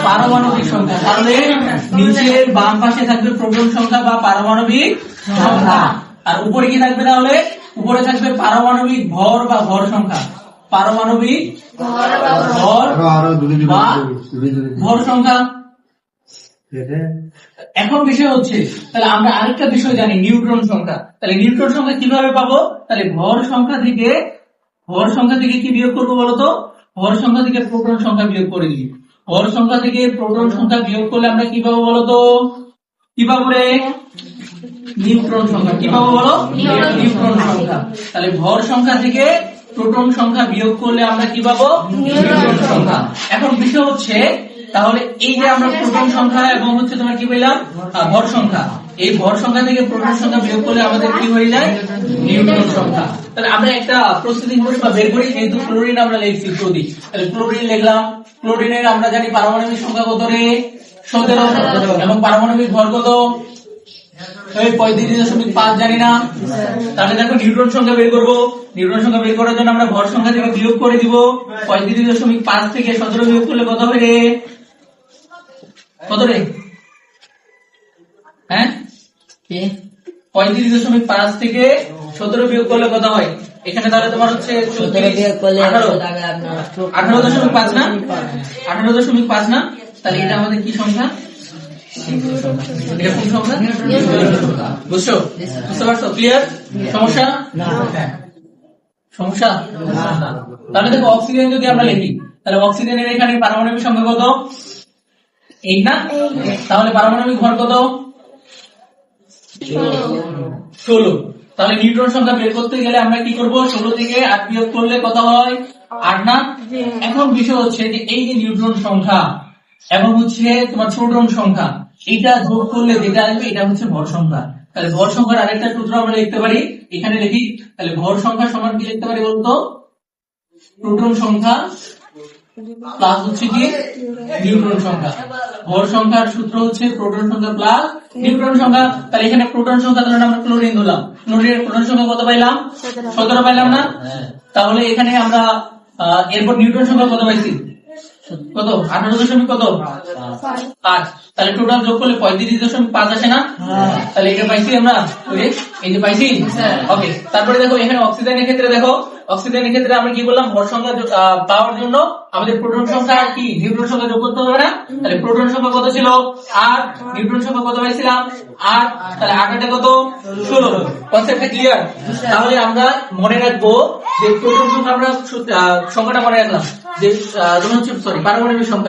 পারমাণবিক সংখ্যা। তাহলে নিচের বাম পাশে থাকবে প্রোটন সংখ্যা বা পারমাণবিক সংখ্যা, আর উপরে কি থাকবে? তাহলে উপরে থাকবে পারমাণবিক ভর বা ভর সংখ্যা। পারমাণবিক ভর বা ভর সংখ্যা। এখন বিষয় হচ্ছে, তাহলে আমরা আরেকটা বিষয় জানি, নিউট্রন সংখ্যা। তাহলে নিউট্রন সংখ্যা কিভাবে পাবো? তাহলে ভর সংখ্যা থেকে কি বিয়োগ করবো বলতো? ভর সংখ্যা থেকে প্রোটন সংখ্যা বিয়োগ করে দিই। ভর সংখ্যা থেকে প্রোটন সংখ্যা বিয়োগ করলে আমরা কি পাবো বলতো? কি পাবো রে? নিউট্রন সংখ্যা। কি পাবো বলো? নিউট্রন সংখ্যা। তাহলে ভর সংখ্যা থেকে প্রোটন সংখ্যা বিয়োগ করলে আমরা কি পাবো? নিউট্রন সংখ্যা। এখন বিষয় হচ্ছে, তাহলে এই যে আমরা প্রোটন সংখ্যা এবং হচ্ছে তোমার কি বললাম ভর সংখ্যা, এই ভর সংখ্যা থেকে প্রোটন সংখ্যা বিয়োগ করলে আমাদের কি হয়ে যায়? নিউট্রন সংখ্যা। তাহলে আমরা একটা প্রস্তুতি করি বা বের করি, যেহেতু ক্লোরিন আমরা লিখছি প্রতীক, তাহলে ক্লোরিন লিখলাম। ক্লোরিনের আমরা জানি পারমাণবিক সংখ্যা কত রে? 17 এবং পারমাণবিক ভর কত? 35.5 জানি না। তাহলে দেখো নিউট্রন সংখ্যা বের করবো। নিউট্রন সংখ্যা বের করার জন্য আমরা ভর সংখ্যা থেকে বিয়োগ করে দিব। 35.5 থেকে 17 বিয়োগ করলে কত হবে রে? কত রে? হ্যাঁ, 35.5 থেকে 17 বিয়োগ করলে কত হয়? এখানে তাহলে তোমার হচ্ছে 18.5 না? 18.5 না? তাহলে এটা আমাদের কি সংখ্যা? এটা কোন সংখ্যা? বুঝছো? বুঝতে পারছো? ক্লিয়ার? সমস্যা? সমস্যা? তাহলে দেখো অক্সিজেন যদি আমরা লিখি, তাহলে অক্সিজেনের এখানে পারমাণবিক সংখ্যা কত? 8 না? তাহলে পারমাণবিক ভর কত? 16। তাহলে নিউট্রন সংখ্যা বের করতে গেলে আমরা কি করব? 16 থেকে 8 বিয়োগ করলে কত হয়? 8 না? এখন বিষয় হচ্ছে যে এই যে নিউট্রন সংখ্যা এবং হচ্ছে তোমার প্রোটন সংখ্যা, এটা যোগ করলে যেটা আসবে এটা হচ্ছে ভর সংখ্যা। তাহলে ভর সংখ্যার আরেকটা সূত্র আমরা লিখতে পারি, এখানে লিখি। তাহলে ভর সংখ্যা সমান কি লিখতে পারি বলতো? প্রোটন সংখ্যা প্লাস হচ্ছে কি নিউট্রন সংখ্যা। ভর সংখ্যার সূত্র হচ্ছে প্রোটন সংখ্যা প্লাস নিউট্রন সংখ্যা। তাহলে এখানে প্রোটন সংখ্যা ধরুন আমরা ক্লোরিন ধরলাম, ক্লোরিনের প্রোটন সংখ্যা কত পাইলাম? 17 পাইলাম না? তাহলে এখানে আমরা এরপর নিউট্রন সংখ্যা কত পাইছি? কত? 18.5 তাহলে টোটাল যোগ করলে 35.5 আসে না? তাহলে এটা পাইছি আমরা, এই যে পাইছি। ওকে, তারপরে দেখো এখানে অক্সিজেনের ক্ষেত্রে দেখো, অক্সিজেনের ক্ষেত্রে আমরা কি বললাম? ভর সংখ্যা পাওয়ার জন্য আমাদের প্রোটন সংখ্যা আর কি নিউট্রন সংখ্যা যোগ করতে হবে না? তাহলে প্রোটন সংখ্যা কত ছিল? 8, নিউট্রন সংখ্যা কত পাইছিলাম? 8। তাহলে 8 এটা কত? 16। কনসেপ্টটা ক্লিয়ার? তাহলে আমরা মনে রাখবো যে প্রোটন সংখ্যা আমরা সংখ্যাটা মনে রাখলাম যে পারমাণবিক সংখ্যা।